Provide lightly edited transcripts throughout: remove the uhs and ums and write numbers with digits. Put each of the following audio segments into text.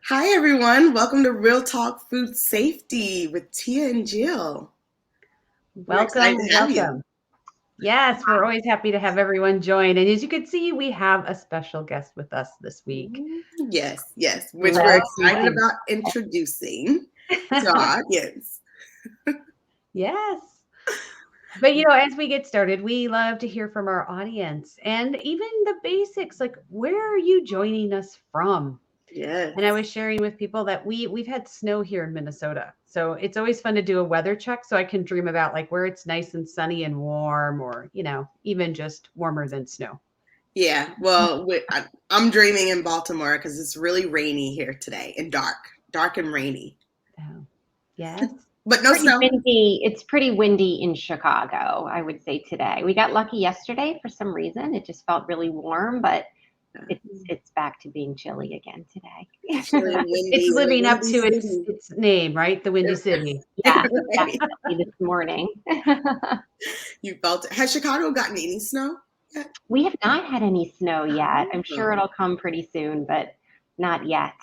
Hi, everyone. Welcome to Real Talk Food Safety with Tia and Jill. We're excited Welcome, to have you. welcome. Yes, we're always happy to have everyone join. And as you can see, we have a special guest with us this week. Yes, yes, which we're So excited excited. about introducing to our audience. Yes. But as we get started, we love to hear from our audience and even the basics, like where are you joining us from? And I Yes. was sharing with people that we've had snow here in Minnesota. So it's always fun to do a weather check so I can dream about like where it's nice and sunny and warm or, even just warmer than snow. Yeah. Well, I'm dreaming in Baltimore because it's really rainy here today and dark and rainy, Oh, yes. but no Pretty snow. windy. It's pretty windy in Chicago, I would say today. We got lucky yesterday for some reason. It just felt really warm, but it's back to being chilly again today. Chilly and It's windy in the living up windy to its city. its name, right? The Windy City. Yes, Right. definitely this morning. You felt it. Has Chicago gotten any snow yet? We have not had any snow yet. I'm sure Oh. it'll come pretty soon, but not yet.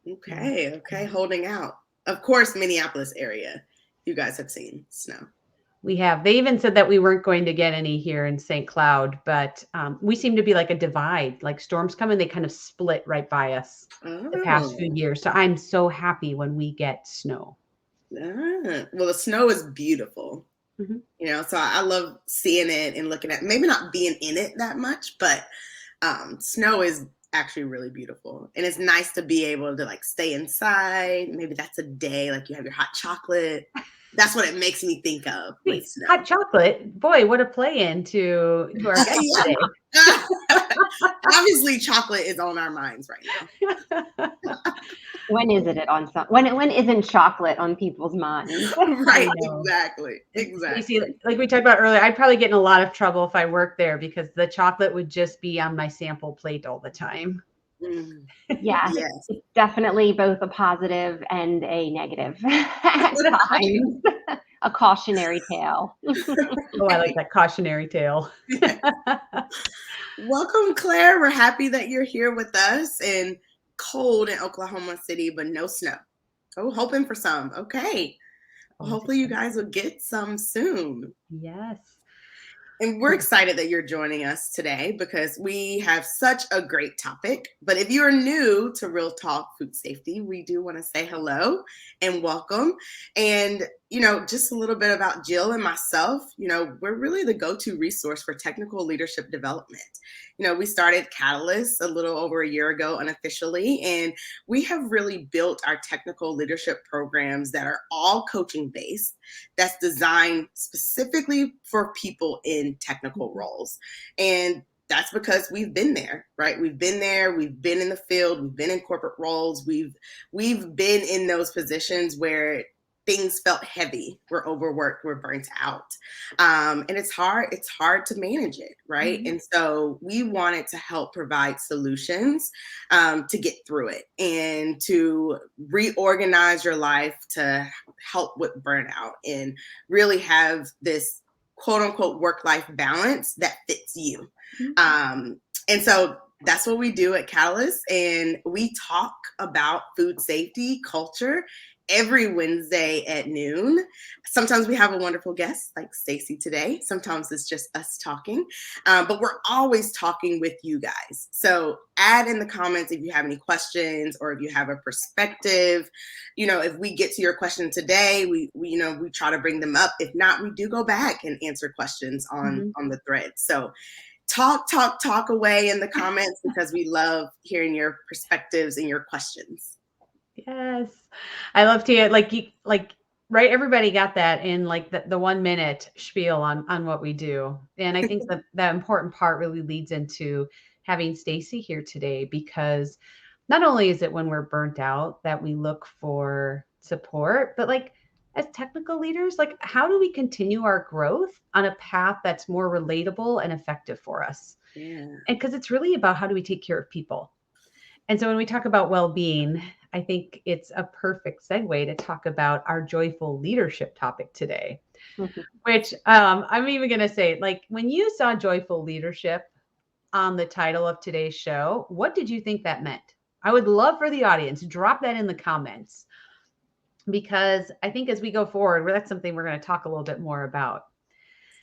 Okay, okay, holding out. Of course, Minneapolis area, you guys have seen snow. We have. They even said that we weren't going to get any here in St. Cloud, but we seem to be like a divide. Like storms come and they kind of split right by us the past few Oh, years. So I'm so happy when we get snow. well, the snow is beautiful, Hmm. so I love seeing it and looking at, maybe not being in it that much, but snow is actually really beautiful. And it's nice to be able to like stay inside. Maybe that's a day, like you have your hot chocolate. That's what it makes me think of with Wait, snow. hot chocolate. Boy, what a play in to our guest today. Yeah. Obviously, chocolate is on our minds right now. When is it on some? When isn't chocolate on people's minds? I Right, know. exactly, Stacey, exactly. like we talked about earlier, I'd probably get in a lot of trouble if I worked there because the chocolate would just be on my sample plate all the time. Mm, Yes, yes. it's definitely both a positive and a negative at times. A cautionary tale. Oh, I like that cautionary tale. Welcome, Claire. We're happy that you're here with us and cold in Oklahoma City, but no snow. Oh, hoping for some. Okay. Well, Always hopefully you excited. guys will get some soon. Yes. And we're excited that you're joining us today because we have such a great topic. But if you're new to Real Talk Food Safety, we do want to say hello and welcome. And, just a little bit about Jill and myself. We're really the go-to resource for technical leadership development. We started Catalyst a little over a year ago unofficially, and we have really built our technical leadership programs that are all coaching based, that's designed specifically for people in technical roles. And that's because we've been there, right? We've been there, we've been in the field, we've been in corporate roles, we've been in those positions where things felt heavy, we're overworked, we're burnt out. And it's hard to manage it, right? Mhm. And so we wanted to help provide solutions to get through it and to reorganize your life to help with burnout and really have this quote unquote work life balance that fits you. And so that's what we do at Catalyst. And we talk about food safety culture every Wednesday at noon. Sometimes we have a wonderful guest like Stacey today. Sometimes it's just us talking, but we're always talking with you guys. So add in the comments if you have any questions or if you have a perspective. If we get to your question today, we try to bring them up. If not, we do go back and answer questions on Mhm. the thread. So talk away in the comments because we love hearing your perspectives and your questions. Yes. I love to like right, everybody got that in like the 1 minute spiel on what we do. And I think that that important part really leads into having Stacey here today because not only is it when we're burnt out that we look for support, but like as technical leaders, like how do we continue our growth on a path that's more relatable and effective for us? Yeah. And because it's really about how do we take care of people. And so when we talk about well-being, I think it's a perfect segue to talk about our joyful leadership topic today, which I'm even going to say, like, when you saw joyful leadership on the title of today's show, what did you think that meant? I would love for the audience to drop that in the comments, because I think as we go forward, that's something we're going to talk a little bit more about.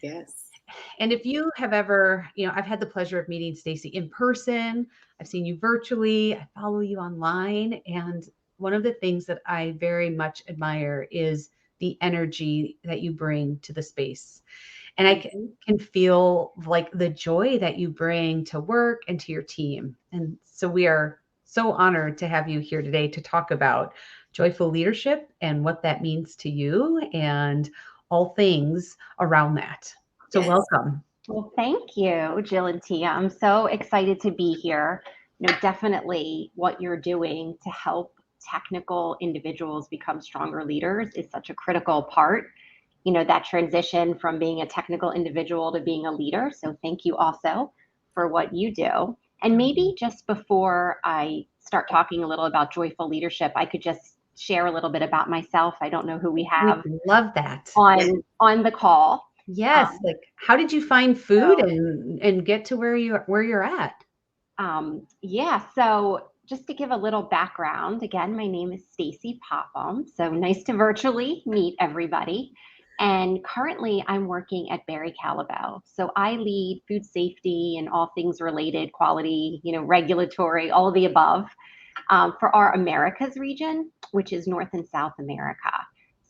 Yes. And if you have ever, I've had the pleasure of meeting Stacey in person. I've seen you virtually. I follow you online. And one of the things that I very much admire is the energy that you bring to the space. And I can feel like the joy that you bring to work and to your team. And so we are so honored to have you here today to talk about joyful leadership and what that means to you and all things around that. So welcome. Well, thank you, Jill and Tia. I'm so excited to be here. Definitely what you're doing to help technical individuals become stronger leaders is such a critical part, that transition from being a technical individual to being a leader. So thank you also for what you do. And maybe just before I start talking a little about joyful leadership, I could just share a little bit about myself. I don't know who we have love that on the call. Yes. Like, how did you find food and get to where you're at? So just to give a little background, again, my name is Stacey Popham. So nice to virtually meet everybody. And currently I'm working at Barry Callebaut. So I lead food safety and all things related, quality, regulatory, all of the above, for our Americas region, which is North and South America.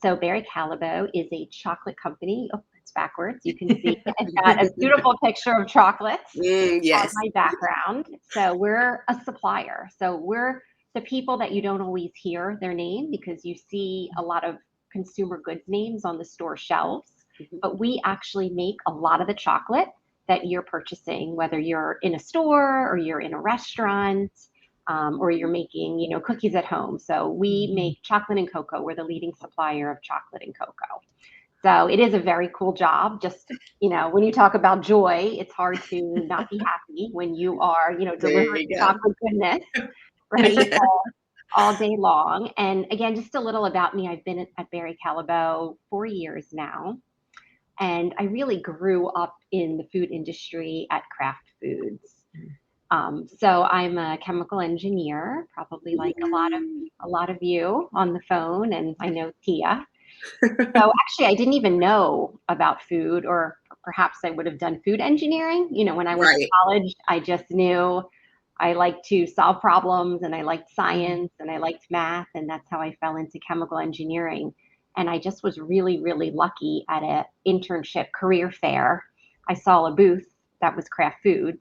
So Barry Callebaut is a chocolate company. Oh, it's backwards. You can see I've got a beautiful picture of chocolates on my background. So we're a supplier. So we're the people that you don't always hear their name because you see a lot of consumer goods names on the store shelves. But we actually make a lot of the chocolate that you're purchasing, whether you're in a store or you're in a restaurant. Or you're making, cookies at home. So we make chocolate and cocoa. We're the leading supplier of chocolate and cocoa. So it is a very cool job. Just, when you talk about joy, it's hard to not be happy when you are, delivering chocolate goodness, right? All day long. And again, just a little about me. I've been at Barry Callebaut 4 years now. And I really grew up in the food industry at Kraft Foods. So I'm a chemical engineer, probably like a lot of you on the phone, and I know Tia. So actually, I didn't even know about food, or perhaps I would have done food engineering. When I went to college, I just knew I liked to solve problems, and I liked science, and I liked math, and that's how I fell into chemical engineering. And I just was really, really lucky at an internship career fair. I saw a booth that was Kraft Foods.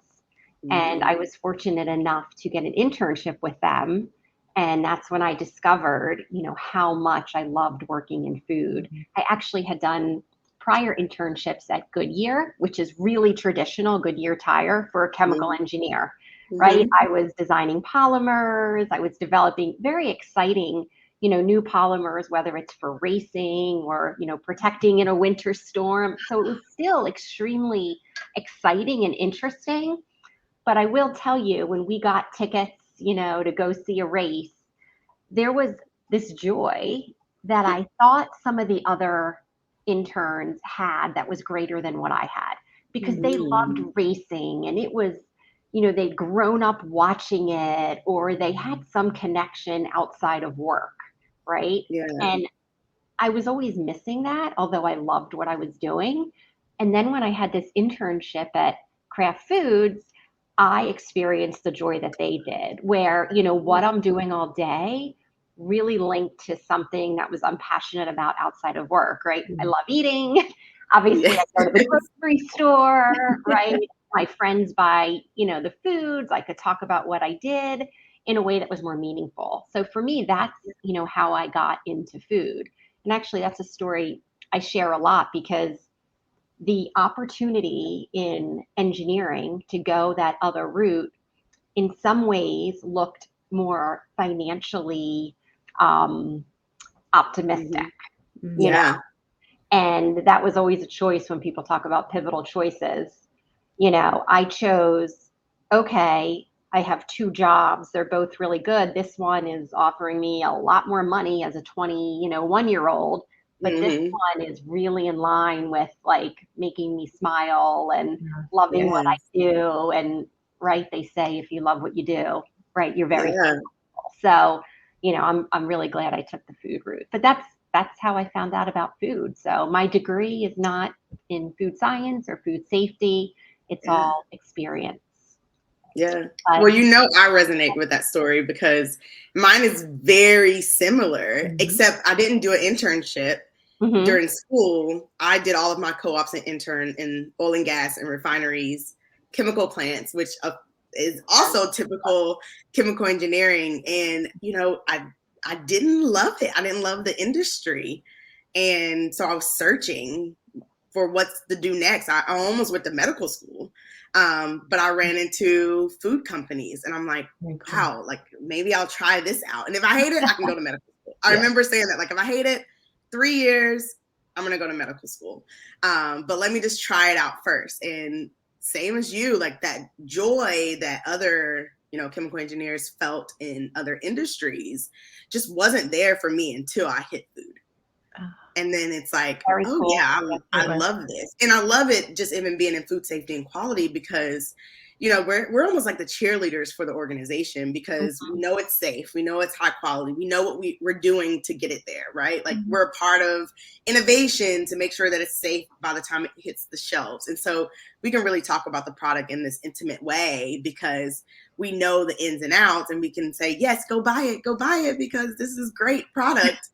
And I was fortunate enough to get an internship with them. And that's when I discovered, how much I loved working in food. I actually had done prior internships at Goodyear, which is really traditional, Goodyear tire for a chemical engineer, right? I was designing polymers. I was developing very exciting, new polymers, whether it's for racing or, protecting in a winter storm. So it was still extremely exciting and interesting. But I will tell you, when we got tickets, to go see a race, there was this joy that I thought some of the other interns had that was greater than what I had, because they loved racing, and it was, they'd grown up watching it, or they had some connection outside of work, right? Yeah. And I was always missing that, although I loved what I was doing. And then when I had this internship at Kraft Foods, I experienced the joy that they did, where, what I'm doing all day really linked to something that I'm passionate about outside of work, right? I love eating. Obviously, I go to the grocery store, right? My friends buy, the foods. I could talk about what I did in a way that was more meaningful. So for me, that's, how I got into food. And actually, that's a story I share a lot, because the opportunity in engineering to go that other route in some ways looked more financially optimistic, you know? And that was always a choice when people talk about pivotal choices. I chose, okay, I have 2 jobs. They're both really good. This one is offering me a lot more money as a 21-year-old. But this one is really in line with like making me smile and loving what I do. And right, they say if you love what you do, right, you're very So, I'm really glad I took the food route. But that's how I found out about food. So my degree is not in food science or food safety. It's Yeah. all experience. Yeah. But, Well, I resonate with that story because mine is very similar, except I didn't do an internship during school. I did all of my co-ops and intern in oil and gas and refineries, chemical plants, which is also typical chemical engineering. And, I didn't love it. I didn't love the industry. And so I was searching for what's to do next. I almost went to medical school. But I ran into food companies and I'm like, wow, like maybe I'll try this out. And if I hate it, I can go to medical school. I remember saying that, like, if I hate it, 3 years, I'm going to go to medical school. But let me just try it out first. And same as you, like that joy that other, chemical engineers felt in other industries just wasn't there for me until I hit food. And then it's like, Very oh cool. yeah, I love this. And I love it just even being in food safety and quality because, we're almost like the cheerleaders for the organization because we know it's safe. We know it's high quality. We know what we're doing to get it there, right? Like we're a part of innovation to make sure that it's safe by the time it hits the shelves. And so we can really talk about the product in this intimate way because we know the ins and outs and we can say, yes, go buy it because this is great product.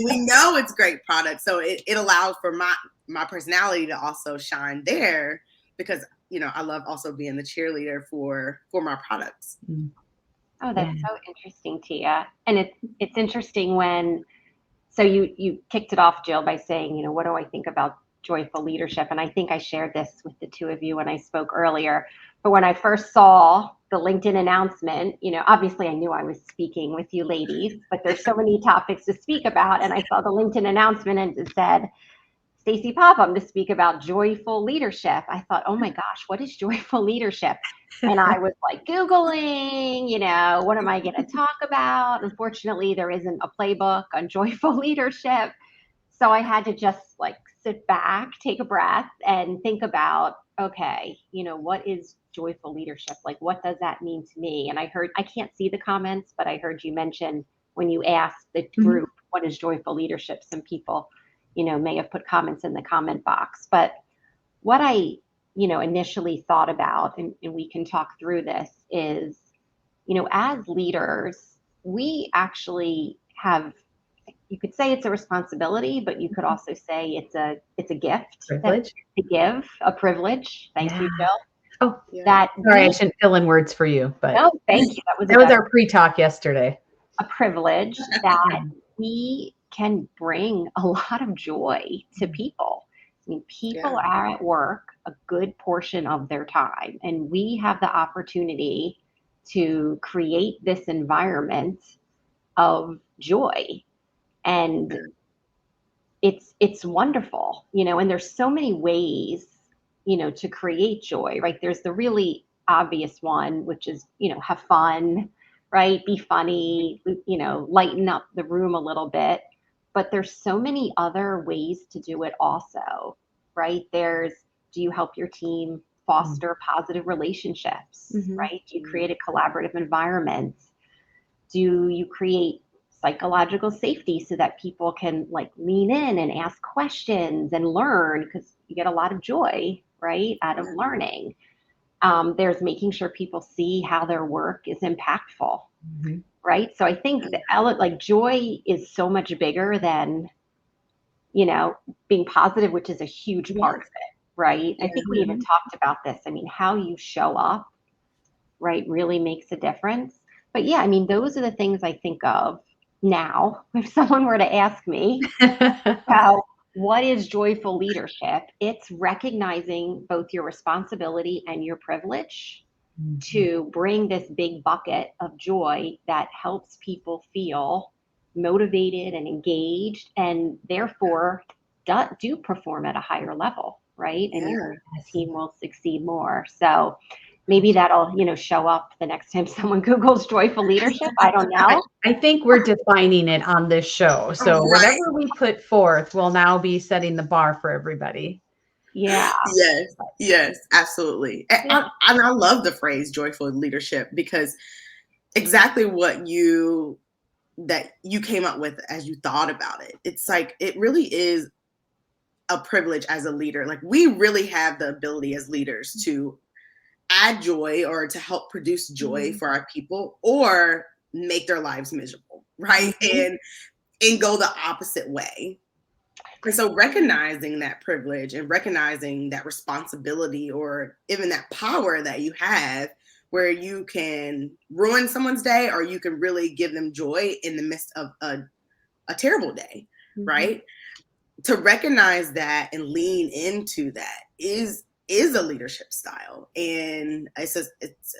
We know it's great product. So it allows for my personality to also shine there because, I love also being the cheerleader for my products. Oh, that's so interesting, Tia. And it's interesting so you kicked it off, Jill, by saying, what do I think about joyful leadership? And I think I shared this with the two of you when I spoke earlier. But when I first saw the LinkedIn announcement, obviously I knew I was speaking with you ladies, but there's so many topics to speak about. And I saw the LinkedIn announcement and it said, Stacey Popham to speak about joyful leadership. I thought, oh my gosh, what is joyful leadership? And I was like Googling, what am I going to talk about? Unfortunately, there isn't a playbook on joyful leadership. So I had to just like sit back, take a breath and think about, okay, what is joyful leadership? Like, what does that mean to me? And I can't see the comments, but I heard you mention when you asked the group, what is joyful leadership? Some people may have put comments in the comment box. But what I, initially thought about, and we can talk through this, is, as leaders, we actually have, you could say it's a responsibility, but you could also say it's a gift. Privilege. To give, a privilege. Thank you, Jill. Oh, that sorry, I shouldn't fill in words for you, but no, thank you. That was our pre-talk yesterday. A privilege that we can bring a lot of joy to people. I mean, people are at work a good portion of their time, and we have the opportunity to create this environment of joy. And it's wonderful, and there's so many ways, to create joy, right? There's the really obvious one, which is, have fun, right? Be funny, lighten up the room a little bit. But there's so many other ways to do it also, right? Do you help your team foster positive relationships, right? Do you create a collaborative environment? Do you create psychological safety so that people can like lean in and ask questions and learn, because you get a lot of joy, right, out of learning. There's making sure people see how their work is impactful, right? So I think like joy is so much bigger than, being positive, which is a huge part of it, right? I think we even talked about this. I mean, how you show up, right, really makes a difference. But yeah, I mean, those are the things I think of now. If someone were to ask me, what is joyful leadership? It's recognizing both your responsibility and your privilege to bring this big bucket of joy that helps people feel motivated and engaged, and therefore do perform at a higher level, right? And your team will succeed more. So maybe that'll, show up the next time someone Googles joyful leadership. I don't know. I think we're defining it on this show. So whatever we put forth will now be setting the bar for everybody. Yeah. Yes, absolutely. And I love the phrase joyful leadership because exactly what you came up with as you thought about it. It's like, it really is a privilege as a leader. Like, we really have the ability as leaders to add joy or to help produce joy for our people, or make their lives miserable, right? And go the opposite way. And so recognizing that privilege and recognizing that responsibility, or even that power that you have, where you can ruin someone's day, or you can really give them joy in the midst of a terrible day, right? To recognize that and lean into that is a leadership style, and it's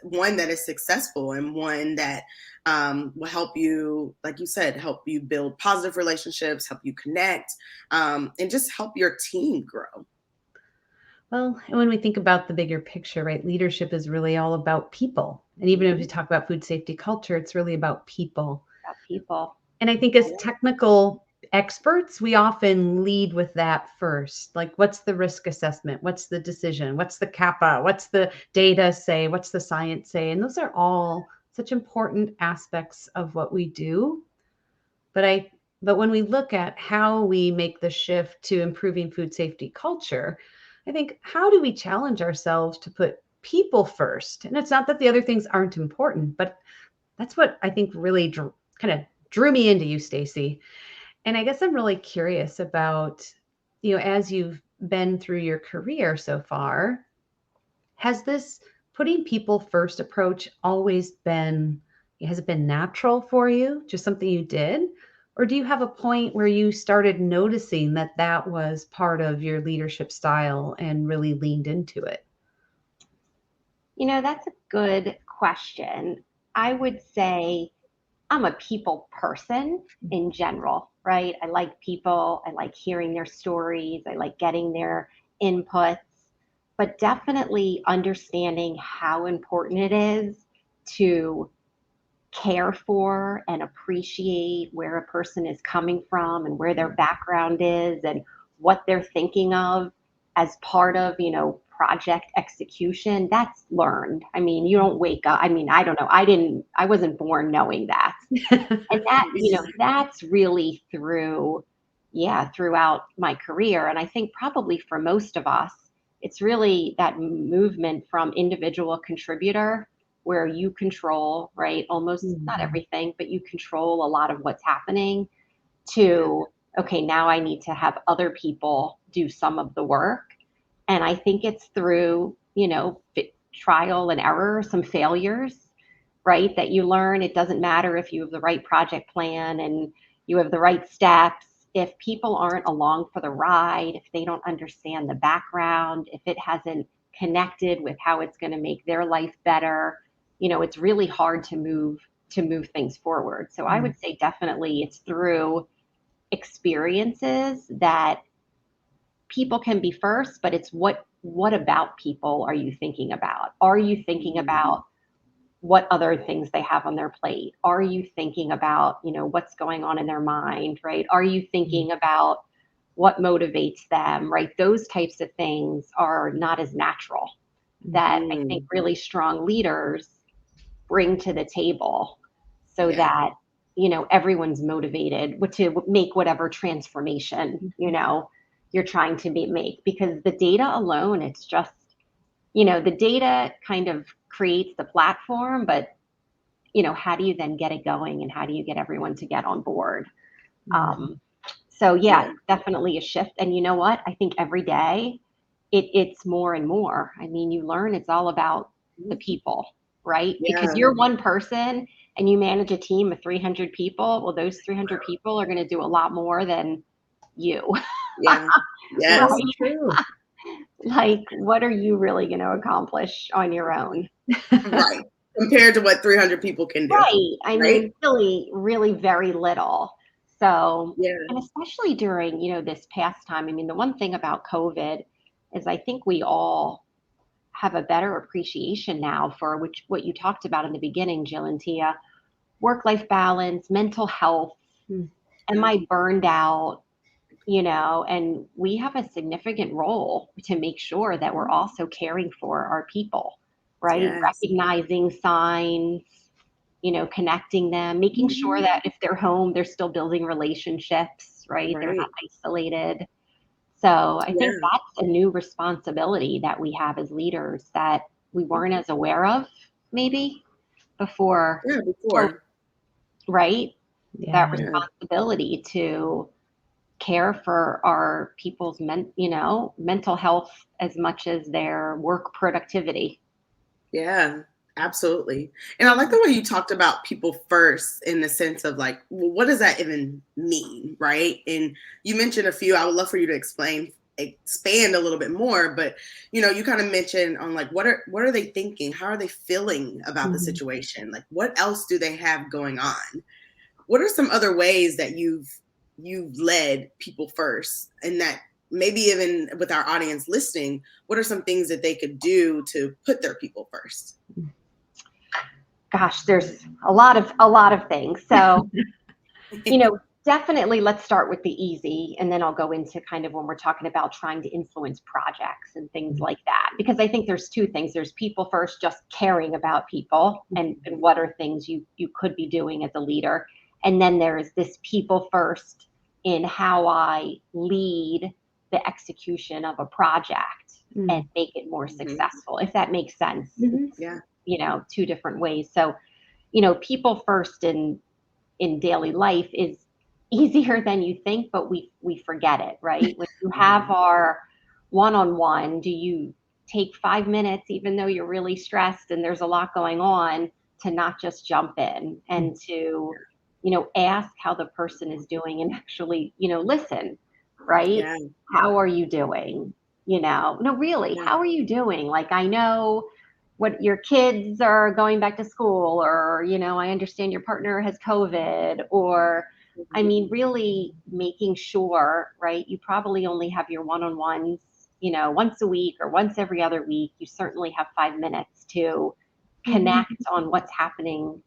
one that is successful, and one that will help you, like you said, help you build positive relationships, help you connect, and just help your team grow. Well, and when we think about the bigger picture, right, leadership is really all about people. And even if we talk about food safety culture, it's really about people. About people. And I think as technical experts, we often lead with that first. Like, what's the risk assessment? What's the decision? What's the CAPA? What's the data say? What's the science say? And those are all such important aspects of what we do. But when we look at how we make the shift to improving food safety culture, I think, how do we challenge ourselves to put people first? And it's not that the other things aren't important, but that's what I think really kind of drew me into you, Stacey. And I guess I'm really curious about, as you've been through your career so far, has this putting people first approach always been, has it been natural for you? Just something you did? Or do you have a point where you started noticing that that was part of your leadership style and really leaned into it? That's a good question. I would say I'm a people person in general, right? I like people. I like hearing their stories. I like getting their inputs, but definitely understanding how important it is to care for and appreciate where a person is coming from and where their background is and what they're thinking of as part of, project execution. That's learned. I mean, you don't wake up. I mean, I don't know. I wasn't born knowing that. And that, that's really throughout my career. And I think probably for most of us, it's really that movement from individual contributor where you control, right? Almost not everything, but you control a lot of what's happening, to, okay, now I need to have other people do some of the work. And I think it's through, trial and error, some failures, right? That you learn. It doesn't matter if you have the right project plan and you have the right steps. If people aren't along for the ride, if they don't understand the background, if it hasn't connected with how it's going to make their life better, it's really hard to move things forward. So I would say definitely it's through experiences that people can be first, but it's what about people are you thinking about? Are you thinking about what other things they have on their plate? Are you thinking about, what's going on in their mind, right? Are you thinking about what motivates them, right? Those types of things are not as natural that I think really strong leaders bring to the table, so that, everyone's motivated to make whatever transformation, you're trying to make, because the data alone, it's just, the data kind of creates the platform, but how do you then get it going, and how do you get everyone to get on board? So definitely a shift. And you know what? I think every day it's more and more. I mean, you learn it's all about the people, right? Because you're one person and you manage a team of 300 people. Well, those 300 people are going to do a lot more than you. Yeah. Yes. Right? True. Like, what are you really going to accomplish on your own? Right. Compared to what 300 people can do. Right. I mean, really, really very little. So, and especially during, this past time, I mean, the one thing about COVID is I think we all have a better appreciation now for what you talked about in the beginning, Jill and Tia, work-life balance, mental health. Am I burned out? And we have a significant role to make sure that we're also caring for our people, right? Yes. Recognizing signs, connecting them, making sure that if they're home, they're still building relationships, right? They're not isolated. So I think Yeah. that's a new responsibility that we have as leaders that we weren't as aware of maybe before, Yeah, before. right? That Yeah. responsibility to care for our people's mental health as much as their work productivity. Yeah, absolutely. And I like the way you talked about people first in the sense of like, well, what does that even mean, right? And you mentioned a few. I would love for you to expand a little bit more, but you kind of mentioned on like what are they thinking? How are they feeling about the situation? Like what else do they have going on? What are some other ways that you've led people first, and that maybe even with our audience listening, what are some things that they could do to put their people first? Gosh, there's a lot of things. So, definitely let's start with the easy, and then I'll go into kind of when we're talking about trying to influence projects and things like that. Because I think there's two things. There's people first, just caring about people and what are things you could be doing as a leader. And then there's this people first in how I lead the execution of a project and make it more successful, if that makes sense. Yeah. Two different ways. So, people first in daily life is easier than you think, but we forget it, right? When you have our one-on-one, do you take 5 minutes, even though you're really stressed and there's a lot going on, to not just jump in and to, ask how the person is doing and actually, listen, right? Yeah. How are you doing? No, really, how are you doing? Like, I know what your kids are going back to school, or I understand your partner has COVID, or I mean, really making sure, right? You probably only have your one-on-ones, once a week or once every other week. You certainly have 5 minutes to connect on what's happening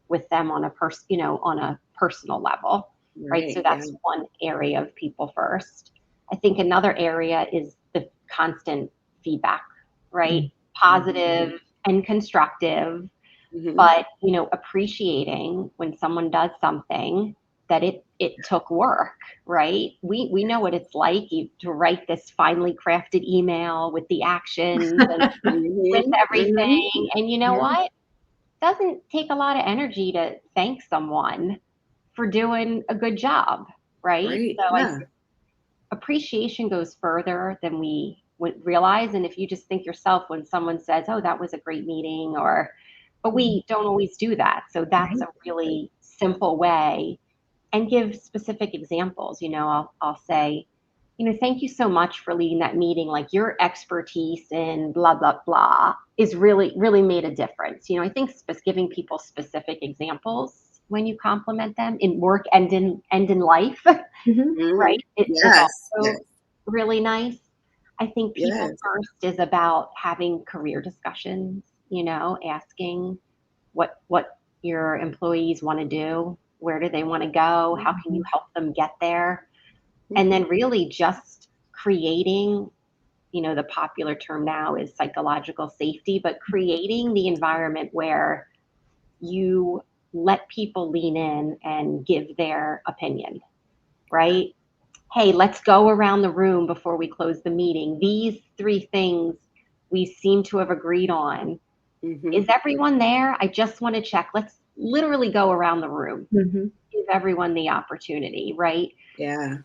with them on a personal level, right? So that's one area of people first. I think another area is the constant feedback, right? Positive and constructive, but appreciating when someone does something that it took work, right? We know what it's like to write this finely crafted email with the actions and with everything. And you know what? It doesn't take a lot of energy to thank someone for doing a good job, right? So I appreciation goes further than we would realize. And if you just think yourself when someone says, "Oh, that was a great meeting," but we don't always do that. So that's a really simple way, and give specific examples. I'll say, thank you so much for leading that meeting. Like, your expertise in blah, blah, blah is really, really made a difference. I think giving people specific examples when you compliment them in work and in life, right? It's also really nice. I think people first is about having career discussions, asking what your employees want to do, where do they want to go, how can you help them get there? And then really just creating, the popular term now is psychological safety, but creating the environment where you let people lean in and give their opinion, right? Hey, let's go around the room before we close the meeting. These 3 things we seem to have agreed on. Is everyone there? I just want to check. Let's literally go around the room. Give everyone the opportunity, right? Yeah.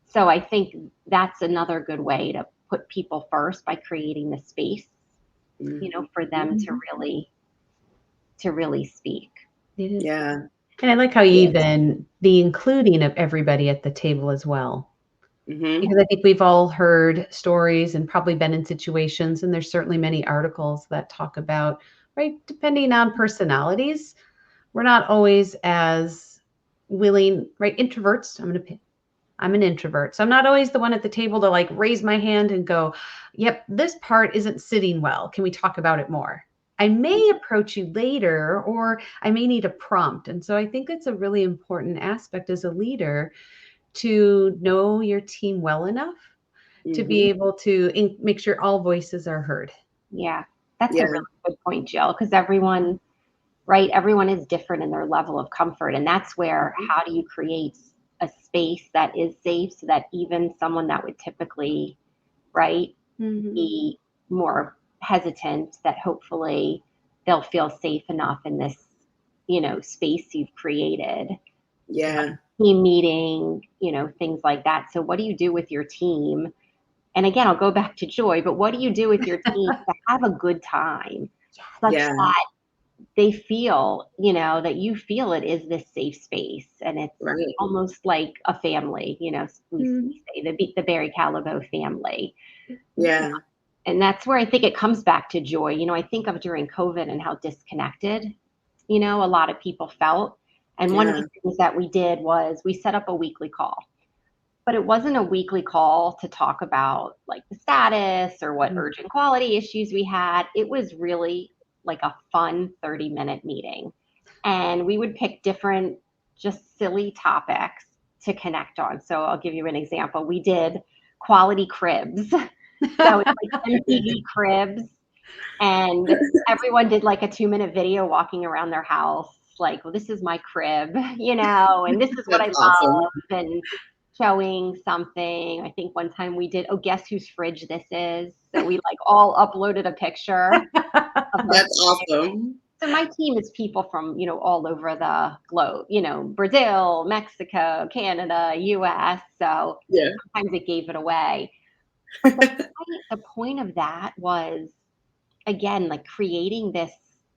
So I think that's another good way to put people first, by creating the space, for them to really speak. Yeah. And I like how you even the including of everybody at the table as well. Because I think we've all heard stories and probably been in situations, and there's certainly many articles that talk about, right, depending on personalities, we're not always as willing, right? Introverts, I'm an introvert. So I'm not always the one at the table to like raise my hand and go, yep, this part isn't sitting well. Can we talk about it more? I may approach you later, or I may need a prompt. And so I think it's a really important aspect as a leader to know your team well enough to be able to make sure all voices are heard. Yeah, that's a really good point, Jill, because everyone right? Everyone is different in their level of comfort. And that's where, how do you create a space that is safe so that even someone that would typically, right, be more hesitant, that hopefully they'll feel safe enough in this, space you've created. Yeah. Team meeting, things like that. So what do you do with your team? And again, I'll go back to joy, but what do you do with your team to have a good time such Yeah. that they feel, that you feel it is this safe space, and it's Right. almost like a family, we say the Barry Callebaut family. Yeah. And that's where I think it comes back to joy. I think of during COVID and how disconnected, a lot of people felt. And one of Yeah. the things that we did was we set up a weekly call. But it wasn't a weekly call to talk about like the status or what urgent quality issues we had. It was really like a fun 30-minute meeting. And we would pick different, just silly topics to connect on. So I'll give you an example. We did quality cribs. So it's like MTV cribs. And everyone did like a 2-minute video walking around their house, like, well, this is my crib, and this is what I That's awesome. love, and showing something. I think one time we did, oh, guess whose fridge this is? So we like all uploaded a picture of our That's fridge. awesome. So my team is people from, all over the globe, Brazil, Mexico, Canada, US. So Yeah. sometimes it gave it away. But the point of that was, again, like creating this,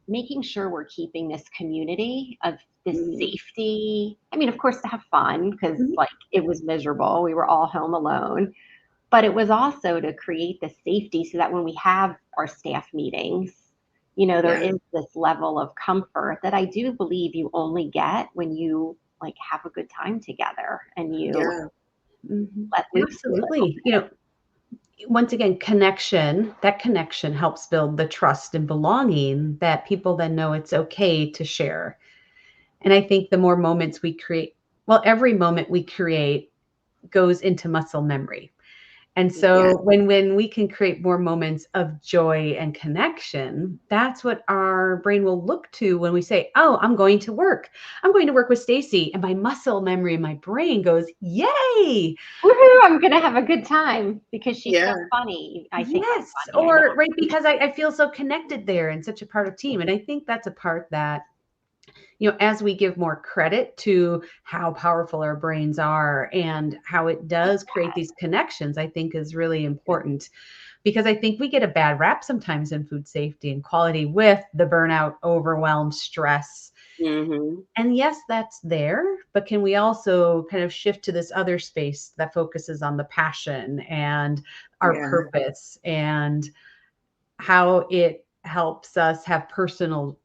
making sure we're keeping this community of this safety. I mean, of course, to have fun, because like it was miserable. We were all home alone. But it was also to create the safety so that when we have our staff meetings, there Yeah. is this level of comfort that I do believe you only get when you like have a good time together and you Yeah. let loose a little Absolutely. bit. Once again, that connection helps build the trust and belonging that people then know it's okay to share. And I think the more moments we create, well, every moment we create goes into muscle memory. And Yeah. so when we can create more moments of joy and connection, that's what our brain will look to when we say, "Oh, I'm going to work. I'm going to work with Stacey." And my muscle memory in my brain goes, "Yay!" Woohoo, I'm gonna have a good time because she's so Yeah. funny. I think I'm Yes, funny. I know. or right, because I feel so connected there and such a part of team. And I think that's a part that, as we give more credit to how powerful our brains are and how it does create these connections, I think is really important, because I think we get a bad rap sometimes in food safety and quality with the burnout, overwhelm, stress. Mm-hmm. And yes, that's there, but can we also kind of shift to this other space that focuses on the passion and our Yeah. purpose and how it helps us have personal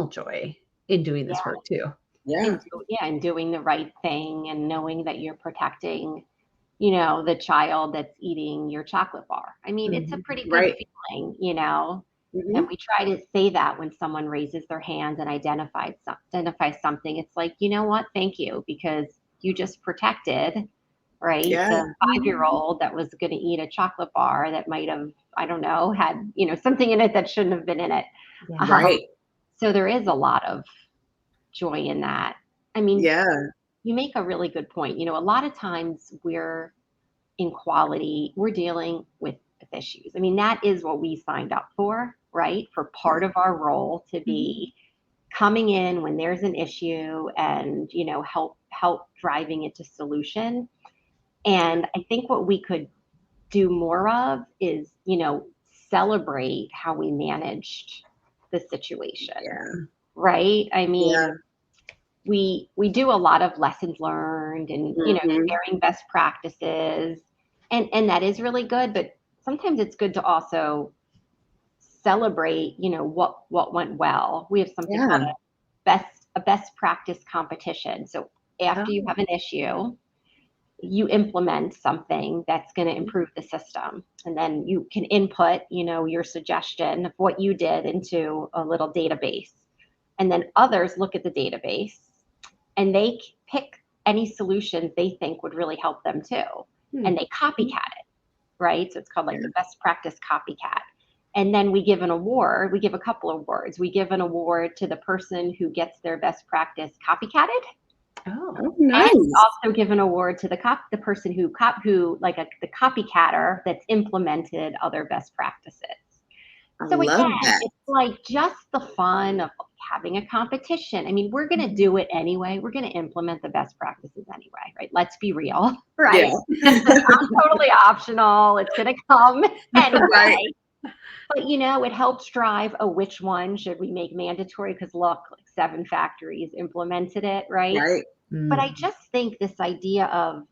joy in doing this Yeah, work too. Yeah. and doing the right thing and knowing that you're protecting, the child that's eating your chocolate bar. I mean, it's a Mhm. pretty good Right. feeling. And Mm-hmm. we try to say that when someone raises their hands and identifies something. It's like, you know what? Thank you, because you just protected, right? Yeah. The 5-year-old that was going to eat a chocolate bar that might have, I don't know, had, something in it that shouldn't have been in it. Yeah. Right. So there is a lot of joy in that. I mean, Yeah. you make a really good point. A lot of times we're in quality, we're dealing with issues. I mean, that is what we signed up for, right? For part of our role to be coming in when there's an issue and, help driving it to solution. And I think what we could do more of is, celebrate how we managed the situation, Yeah. right? I mean, Yeah. we do a lot of lessons learned and, Mm-hmm. sharing best practices, and that is really good, but sometimes it's good to also celebrate, what went well. We have something called Yeah. a best practice competition. So after you Oh, have an issue, you implement something that's going to improve the system, and then you can input, your suggestion of what you did into a little database, and then others look at the database and they pick any solutions they think would really help them too. hmm. And they copycat it, right? So it's called like the best practice copycat. And then we give an award. We give a couple of awards. We give an award to the person who gets their best practice copycatted. Oh, And nice. we also give an award to the person who like the copycatter that's implemented other best practices. I So love again, that. it's like just the fun of having a competition. I mean, we're going to do it anyway. We're going to implement the best practices anyway, right? Let's be real, right? Yeah. It's not totally optional. It's going to come anyway. Right. But, you know, it helps drive which one should we make mandatory? Because look, like 7 factories implemented it, right? Right. But I just think this idea of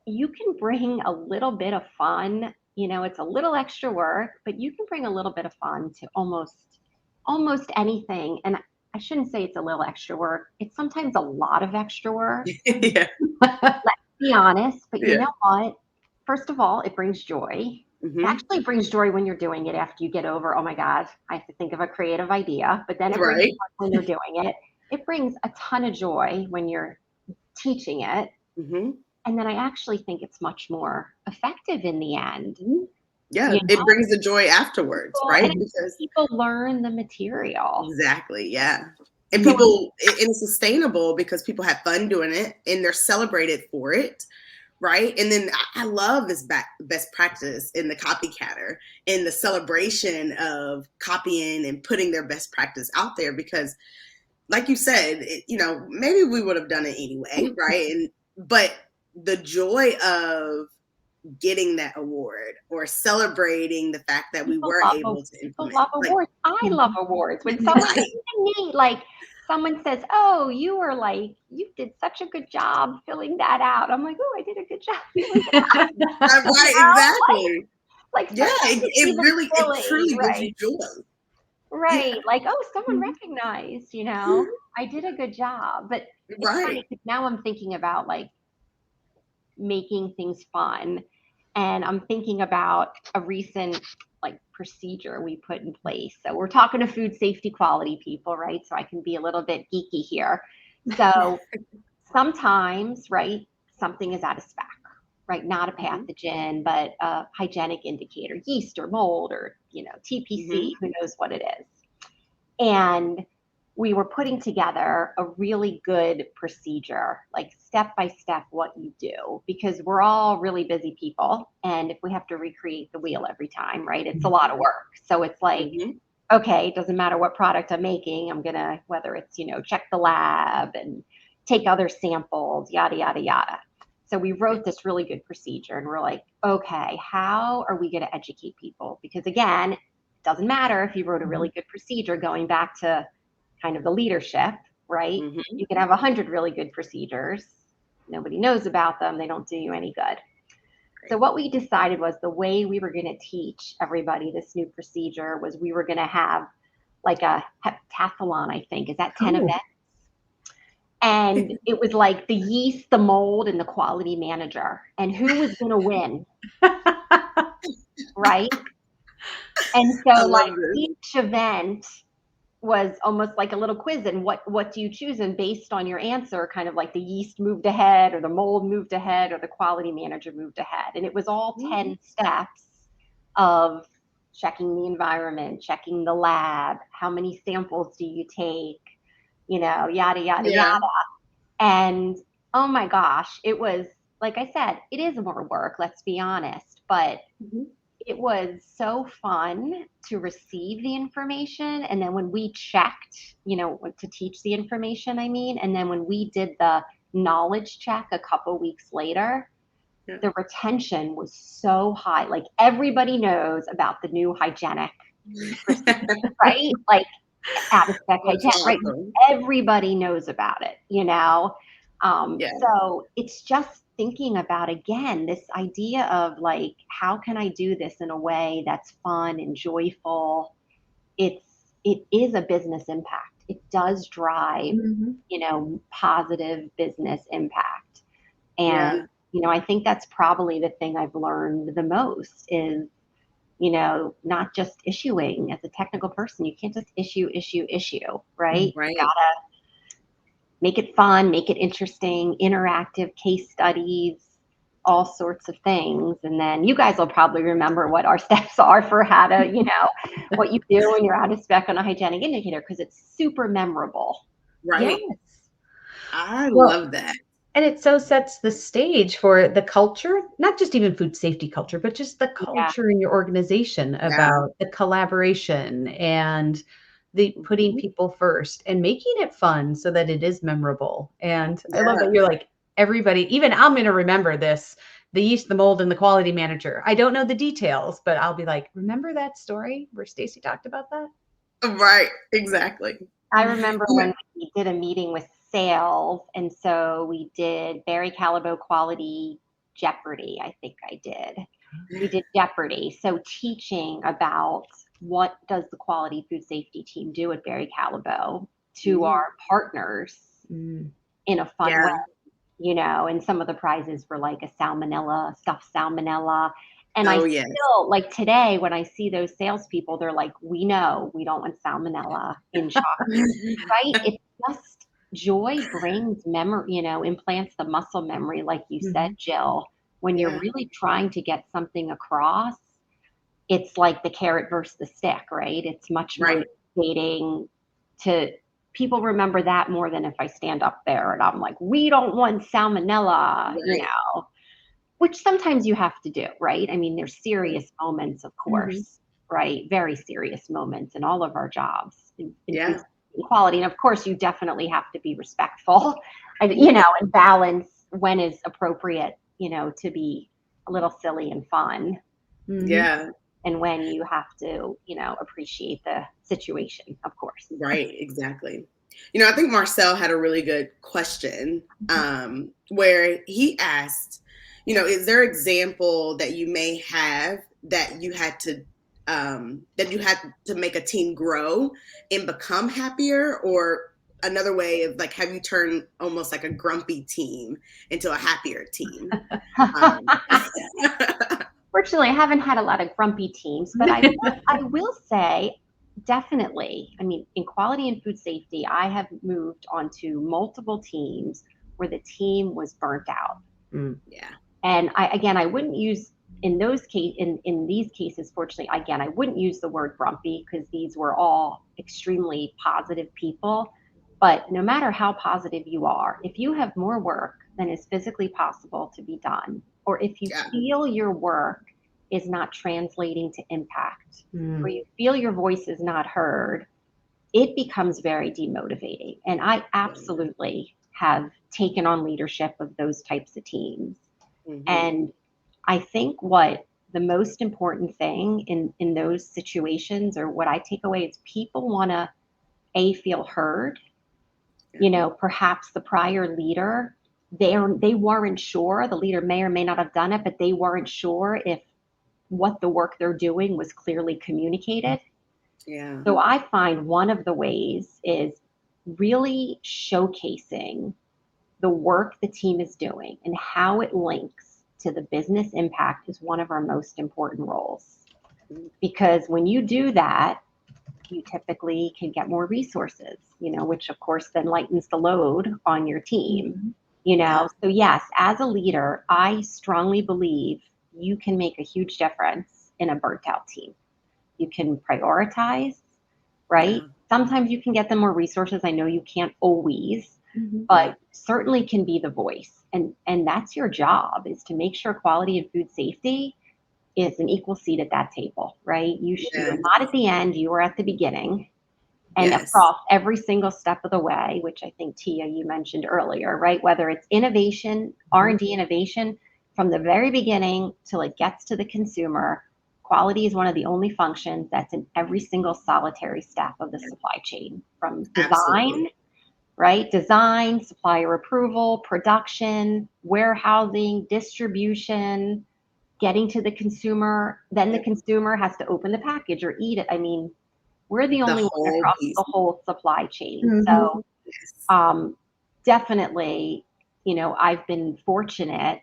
you can bring a little bit of fun, you know, it's a little extra work, but you can bring a little bit of fun to almost anything. And I shouldn't say it's a little extra work. It's sometimes a lot of extra work. Yeah. Let's be honest. But you Yeah. know what? First of all, it brings joy. It Mhm. actually brings joy when you're doing it after you get over, oh my God, I have to think of a creative idea. But then it brings Right. joy when you're doing it. It brings a ton of joy when you're teaching it. Mhm. And then I actually think it's much more effective in the end. Yeah, You it know, brings the joy afterwards, right? and Because people learn the material. exactly, yeah. And So people, and it's sustainable because people have fun doing it and they're celebrated for it, right? And then I love this best practice in the copycatter and the celebration of copying and putting their best practice out there because, like you said, you know, maybe we would have done it anyway, right? But the joy of getting that award or celebrating the fact that we were able to people implement, love like, awards. I love awards. When someone, right. even me, like someone says, "Oh, you did such a good job filling that out." I'm like, "Oh, I did a good job filling that out." You Right, know, exactly. like Yeah, sometimes it's it even really, it silly, truly gives you right? joy. Yeah. Right. Like, oh, someone Mhm. recognized, you know, I did a good job. But it's Right. funny because now I'm thinking about like making things fun. And I'm thinking about a recent like procedure we put in place. So we're talking to food safety quality people, right? So I can be a little bit geeky here. So sometimes, right, something is out of spec, right? Not a Mhm. pathogen, but a hygienic indicator, yeast or mold or, you know, TPC, Mhm. who knows what it is. And we were putting together a really good procedure, like step by step what you do, because we're all really busy people. And if we have to recreate the wheel every time, right, it's a lot of work. So it's like, Mhm. okay, it doesn't matter what product I'm making, I'm gonna, whether it's, you know, check the lab and take other samples, yada, yada, yada. So we wrote this really good procedure and we're like, okay, how are we gonna educate people? Because again, doesn't matter if you wrote a really good procedure going back to kind of the leadership, right? Mhm. You can have 100 really good procedures. Nobody knows about them. They don't do you any good. So Great. what we decided was the way we were going to teach everybody this new procedure was we were going to have like a heptathlon, I think. Is that 10 Oh. events? And it was like the yeast, the mold, and the quality manager. And who was going to win, right? And I so like love this. each event was almost like a little quiz, and what do you choose, and based on your answer kind of like the yeast moved ahead or the mold moved ahead or the quality manager moved ahead, and it was all 10 steps of checking the environment, checking the lab, how many samples do you take, you know, yada yada Yeah. yada. And oh my gosh, it was, like I said, it is more work, let's be honest, but Mhm. it was so fun to receive the information. And then when we checked, you know, to teach the information, I mean, and then when we did the knowledge check a couple weeks later, Yeah. the retention was so high. Like everybody knows about the new hygienic procedure, right? Like out of spec That's hygienic, right? awesome. Everybody knows about it, you know? Yeah. So it's just thinking about, again, this idea of like, how can I do this in a way that's fun and joyful? It is a business impact. It does drive, Mhm. you know, positive business impact. Yeah. And, you know, I think that's probably the thing I've learned the most is, you know, not just issuing as a technical person. You can't just issue, right? You Right. gotta make it fun, make it interesting, interactive case studies, all sorts of things. And then you guys will probably remember what our steps are for how to, what you do when you're out of spec on a hygienic indicator, because it's super memorable. Right. Yes. I Well, love that. and it so sets the stage for the culture, not just even food safety culture, but just the Yeah. culture in your organization about the collaboration and the putting people first and making it fun so that it is memorable. And I love that you're like, everybody, even I'm going to remember this, the yeast, the mold, and the quality manager. I don't know the details, but I'll be like, remember that story where Stacey talked about that? Right. Exactly. I remember when we did a meeting with sales, and so we did Barry Callebaut Quality Jeopardy, I think I did. We did Jeopardy. So teaching about what does the quality food safety team do at Barry Callebaut to our partners in a fun way, and some of the prizes were like a stuffed salmonella. And I still, like today, when I see those salespeople, they're like, we know we don't want salmonella in chocolate, right? It's just joy brings memory, implants the muscle memory, like you said, Jill. When you're really trying to get something across, it's like the carrot versus the stick, right? It's much more motivating to people remember that more than if I stand up there and I'm like, we don't want salmonella, which sometimes you have to do, right? I mean, there's serious moments, of course, right? Very serious moments in all of our jobs in food quality. And of course, you definitely have to be respectful, and balance when is appropriate, to be a little silly and fun. Yeah. And when you have to, appreciate the situation, of course. Right, exactly. I think Marcel had a really good question where he asked, is there an example that you may have that you had to make a team grow and become happier, or another way of like, have you turned almost like a grumpy team into a happier team? Fortunately, I haven't had a lot of grumpy teams, but I will say definitely, I mean, in quality and food safety, I have moved onto multiple teams where the team was burnt out. Yeah. And I wouldn't use in these cases, fortunately, I wouldn't use the word grumpy because these were all extremely positive people. But no matter how positive you are, if you have more work than is physically possible to be done, or if you feel your work is not translating to impact, or you feel your voice is not heard, it becomes very demotivating. And I absolutely have taken on leadership of those types of teams. And I think what the most important thing in those situations, or what I take away, is people want to feel heard. Perhaps the prior leader, they weren't sure. The leader may or may not have done it, but they weren't sure if what the work they're doing was clearly communicated. Yeah. So I find one of the ways is really showcasing the work the team is doing and how it links to the business impact is one of our most important roles. Because when you do that, you typically can get more resources, which of course then lightens the load on your team, So yes, as a leader, I strongly believe you can make a huge difference in a burnt out team. You can prioritize, right? Sometimes you can get them more resources. I know you can't always, but certainly can be the voice. And that's your job, is to make sure quality and food safety is an equal seat at that table, right? You're not at the end, you are at the beginning. And across every single step of the way, which I think, Tia, you mentioned earlier, right? Whether it's innovation, R&D innovation, from the very beginning till it gets to the consumer, quality is one of the only functions that's in every single solitary step of the supply chain, from design, right? Design, supplier approval, production, warehousing, distribution, getting to the consumer. Then the consumer has to open the package or eat it. I mean, we're the only one across the whole supply chain. So definitely, I've been fortunate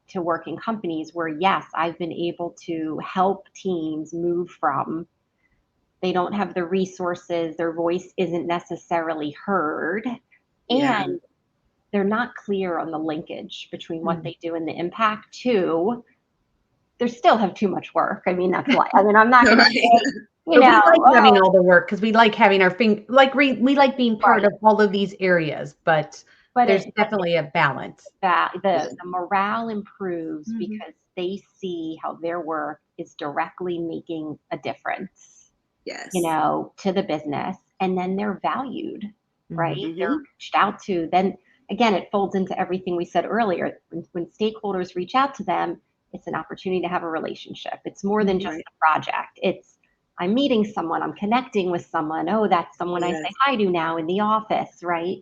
to work in companies where, yes, I've been able to help teams move from, they don't have the resources, their voice isn't necessarily heard. And they're not clear on the linkage between what they do and the impact to, they still have too much work. I mean, that's why. I mean, I'm not going to say, We like having all the work because we like having our we like being part of all of these areas, but there's definitely a balance. That the morale improves because they see how their work is directly making a difference. Yes. You know, to the business, and then they're valued, right? They're reached out to. Then again, it folds into everything we said earlier. When stakeholders reach out to them, it's an opportunity to have a relationship. It's more than just a project. It's I'm meeting someone, I'm connecting with someone. Oh, that's someone I say hi to now in the office, right?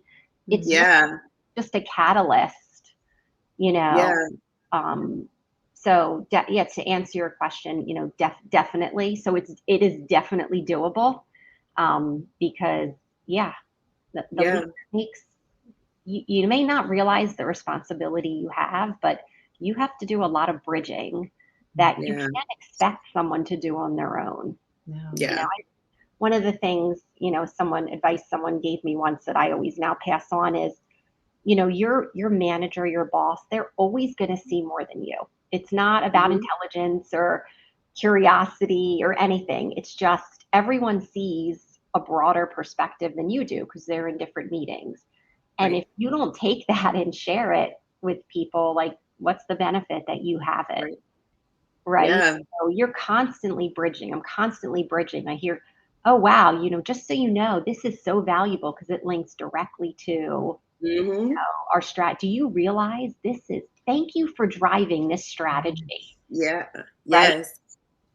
It's just a catalyst, you know. So to answer your question, you know, definitely. So it is definitely doable, because the leader makes you may not realize the responsibility you have, but you have to do a lot of bridging that you can't expect someone to do on their own. You know, one of the things, you know, advice someone gave me once that I always now pass on is, you know, your manager, your boss, they're always going to see more than you. It's not about intelligence or curiosity or anything. It's just everyone sees a broader perspective than you do because they're in different meetings. And if you don't take that and share it with people, like, what's the benefit that you have it? Right? So you're constantly bridging. I'm constantly bridging. I hear, oh, wow, you know, just so you know, this is so valuable because it links directly to you know, our strat. Do you realize thank you for driving this strategy? Yes.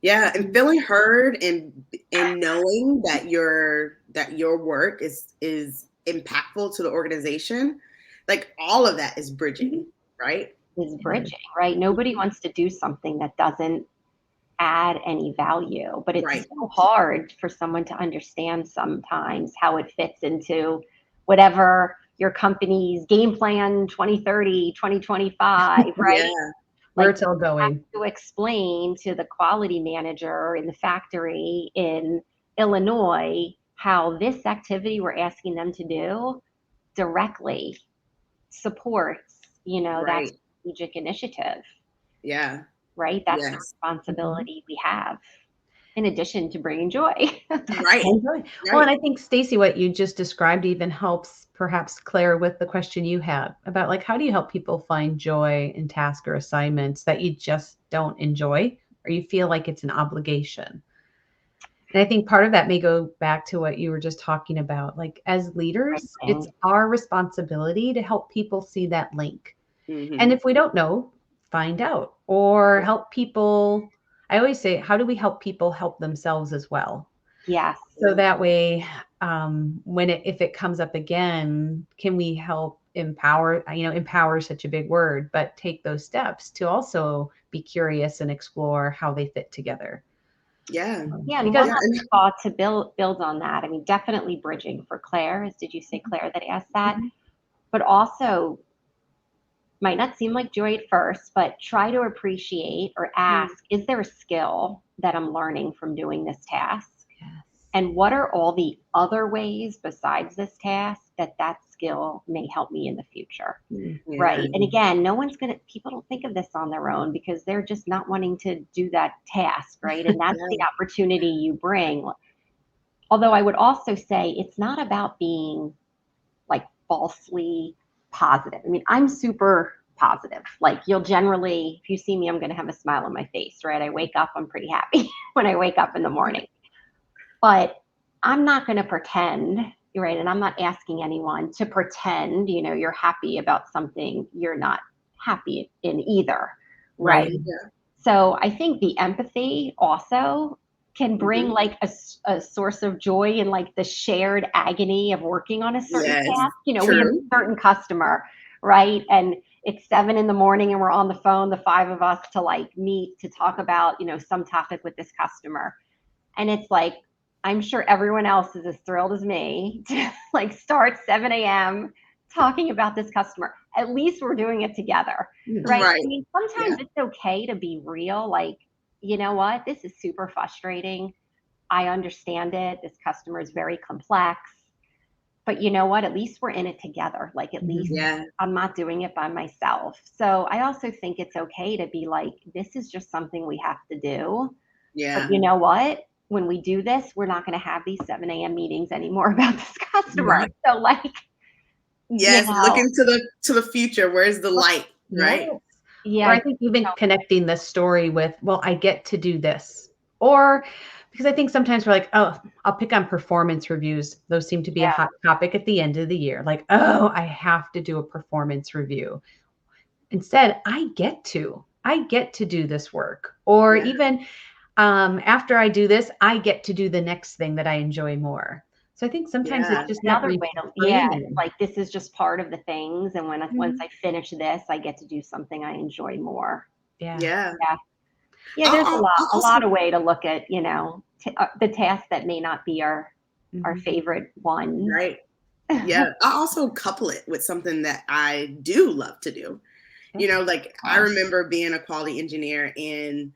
Yeah. And feeling heard and knowing that your work is impactful to the organization. Like all of that is bridging, right? Is bridging, right? Nobody wants to do something that doesn't add any value, but it's so hard for someone to understand sometimes how it fits into whatever your company's game plan 2030, 2025, right? Where it's all going. To explain to the quality manager in the factory in Illinois how this activity we're asking them to do directly supports, you know, that strategic initiative. Right? That's the responsibility we have, in addition to bringing joy. Well, and I think, Stacey, what you just described even helps perhaps Claire with the question you had about, like, how do you help people find joy in tasks or assignments that you just don't enjoy or you feel like it's an obligation? And I think part of that may go back to what you were just talking about. Like, as leaders, it's our responsibility to help people see that link. And if we don't know, find out or help people. I always say, how do we help people help themselves as well? Yes. So that way, if it comes up again, can we help empower? You know, empower is such a big word, but take those steps to also be curious and explore how they fit together. And because thought to build on that. I mean, definitely bridging for Claire. Did you say Claire that asked that? But also, might not seem like joy at first, but try to appreciate or ask, is there a skill that I'm learning from doing this task? And what are all the other ways besides this task that skill may help me in the future? Right. And again, people don't think of this on their own because they're just not wanting to do that task. Right. And that's the opportunity you bring. Although I would also say it's not about being like falsely positive. I mean, I'm super positive. Like, you'll generally, if you see me, I'm going to have a smile on my face, right? I wake up, I'm pretty happy when I wake up in the morning. But I'm not going to pretend, right? And I'm not asking anyone to pretend, you know, you're happy about something you're not happy in either, right? So I think the empathy also can bring like a source of joy in like the shared agony of working on a certain task. You know, we have a certain customer, right? And it's 7 a.m. and we're on the phone, the 5 of us, to like meet to talk about, you know, some topic with this customer. And it's like, I'm sure everyone else is as thrilled as me to like start 7 a.m. talking about this customer. At least we're doing it together, right? I mean, sometimes it's okay to be real. Like, you know what? This is super frustrating. I understand it. This customer is very complex. but you know what? At least we're in it together. Like, at least Yeah. I'm not doing it by myself. So I also think it's okay to be like, this is just something we have to do. But Yeah. you know what? When we do this, we're not going to have these 7 a.m. meetings anymore about this customer. Right. So like, you Yes. know, Looking to the future. Where's the light? Yes. Right. Or yeah, I think even connecting the story with, well, I get to do this. Or because I think sometimes we're like, oh, I'll pick on performance reviews. Those seem to be a yeah, hot topic at the end of the year. Like, oh, I have to do a performance review. Instead, I get to do this work. Or Yeah. even after I do this, I get to do the next thing that I enjoy more. So I think sometimes it's Yeah. that's just that another way to, yeah, it's reframing. like this is just part of the things. And once Mhm. I finish this, I get to do something I enjoy more. Yeah. Yeah. Yeah. Yeah, there's I'll a also lot of way to look at, the tasks that may not be our Mhm. favorite ones. right. Yeah. I also couple it with something that I do love to do. Yep. Like I remember being a quality engineer and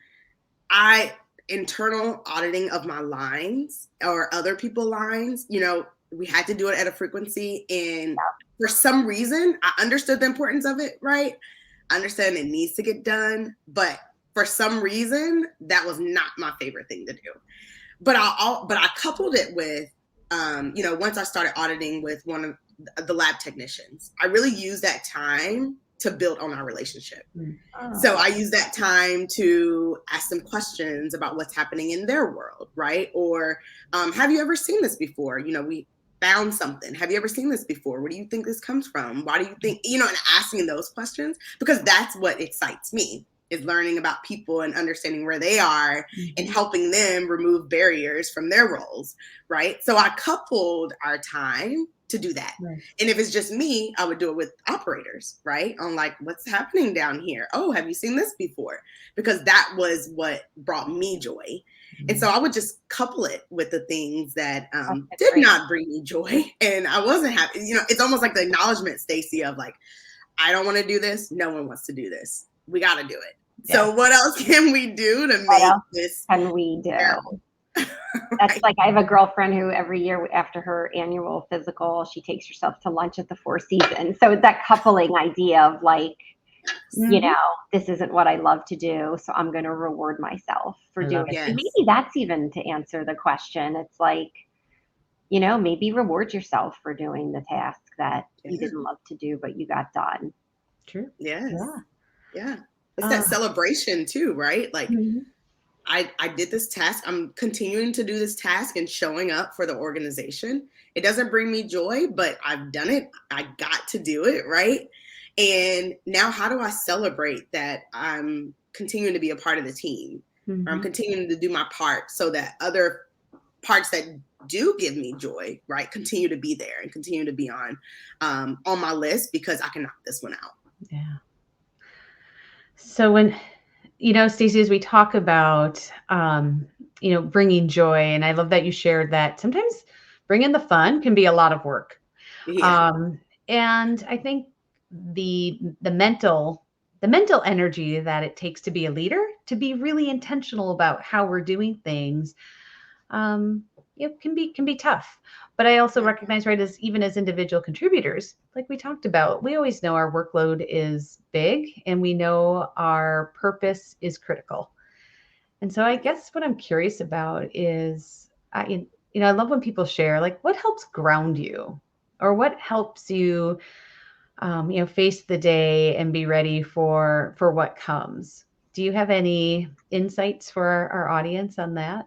I internal auditing of my lines or other people lines, we had to do it at a frequency. And for some reason, I understood the importance of it, right? I understand it needs to get done. But for some reason, that was not my favorite thing to do. But I coupled it with, once I started auditing with one of the lab technicians, I really used that time to build on our relationship. So Oh, I use that time to ask them questions about what's happening in their world, right? Or have you ever seen this before? We found something. Have you ever seen this before? Where do you think this comes from? Why do you think, and asking those questions, because that's what excites me, is learning about people and understanding where they are and Mhm. helping them remove barriers from their roles, right? So I coupled our time to do that. Nice. And if it's just me, I would do it with operators, right? On like, what's happening down here? Oh, have you seen this before? Because that was what brought me joy. And so I would just couple it with the things that that's a did great. not bring me joy. And I wasn't happy. It's almost like the acknowledgement, Stacey, of like, I don't want to do this. No one wants to do this. We got to do it. Yeah. So what else can we do to What make else this can we do? bearable? That's Right. like I have a girlfriend who every year after her annual physical, she takes herself to lunch at the Four Seasons. So it's that coupling idea of like, you Mhm. know, this isn't what I love to do, so I'm going to reward myself for I love doing it. it. And Yes. maybe that's even to answer the question. It's like, maybe reward yourself for doing the task that you Yeah. didn't love to do, but you got done. True. Yes. Yeah. Yeah. It's that Uh, celebration too, right? Like mhm. I did this task. I'm continuing to do this task and showing up for the organization. It doesn't bring me joy, but I've done it. I got to do it, right? And now how do I celebrate that I'm continuing to be a part of the team? Or I'm Mhm. continuing to do my part so that other parts that do give me joy, right, continue to be there and continue to be on my list because I can knock this one out. Yeah. So when, Stacey, as we talk about, bringing joy, and I love that you shared that sometimes bringing the fun can be a lot of work. Yeah. Um, and I think the mental energy that it takes to be a leader, to be really intentional about how we're doing things, um, can be tough. But I also Yeah. recognize, right, as even as individual contributors, like we talked about, we always know our workload is big, and we know our purpose is critical. And so I guess what I'm curious about is, I love when people share, like, what helps ground you, or what helps you, face the day and be ready for what comes. Do you have any insights for our audience on that?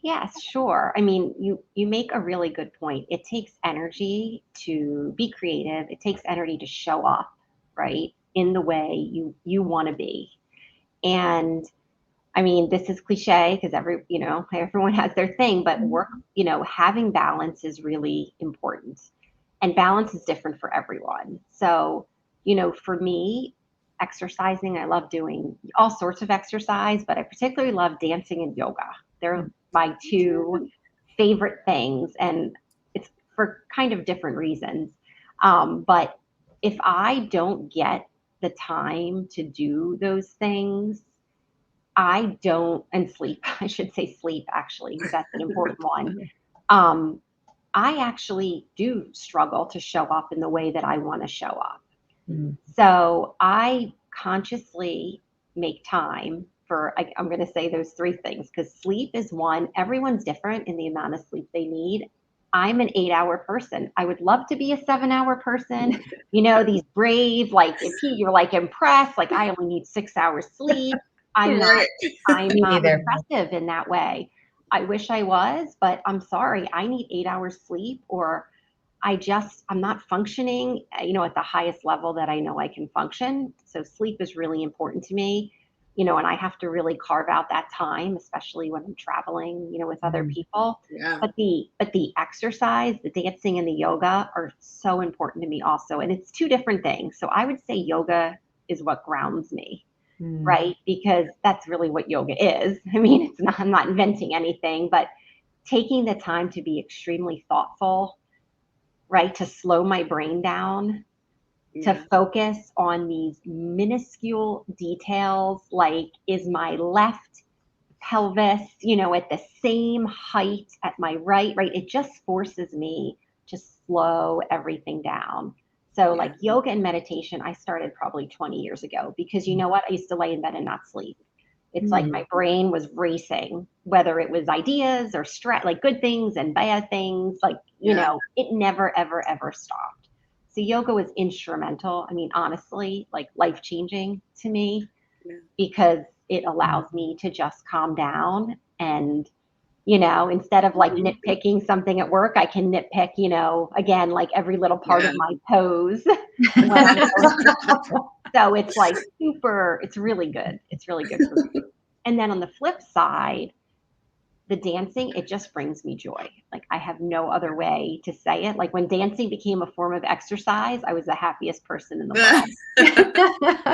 Yes, sure. I mean, you make a really good point. It takes energy to be creative. It takes energy to show up, right, in the way you want to be. And I mean, this is cliche because everyone has their thing, but work, having balance is really important. And balance is different for everyone. So, for me, exercising, I love doing all sorts of exercise, but I particularly love dancing and yoga. They're my two favorite things, and it's for kind of different reasons. But if I don't get the time to do those things, I don't, and sleep, I should say sleep actually, because that's an important one. Um, I actually do struggle to show up in the way that I want to show up. Mm. So I consciously make time for, I'm going to say those three things, because sleep is one. Everyone's different in the amount of sleep they need. I'm an 8-hour person. I would love to be a 7-hour person. You know, these brave, like if you're like impressed, like I only need 6 hours sleep. I'm not, I'm Me not neither. impressive in that way. I wish I was, but I'm sorry. I need 8 hours sleep, or I'm not functioning, you know, at the highest level that I know I can function. So sleep is really important to me, you know, and I have to really carve out that time, especially when I'm traveling, you know, with other people. Yeah. But the exercise, the dancing and the yoga are so important to me also. And it's two different things. So I would say yoga is what grounds me, right? Because that's really what yoga is. I mean, it's not, I'm not inventing anything, but taking the time to be extremely thoughtful, right? To slow my brain down, to Yeah. focus on these minuscule details, like is my left pelvis, you know, at the same height at my right? It just forces me to slow everything down. So like yoga and meditation, I started probably 20 years ago because you know what? I used to lay in bed and not sleep. It's like my brain was racing, whether it was ideas or stress, like good things and bad things, like, you know, it never, ever, ever stopped. So yoga was instrumental. I mean, honestly, like life-changing to me because it allows me to just calm down and, you know, instead of like nitpicking something at work, I can nitpick, you know, again, like every little part of my pose. So it's like super, it's really good. It's really good for me. And then on the flip side, the dancing, it just brings me joy. Like I have no other way to say it. Like when dancing became a form of exercise, I was the happiest person in the world.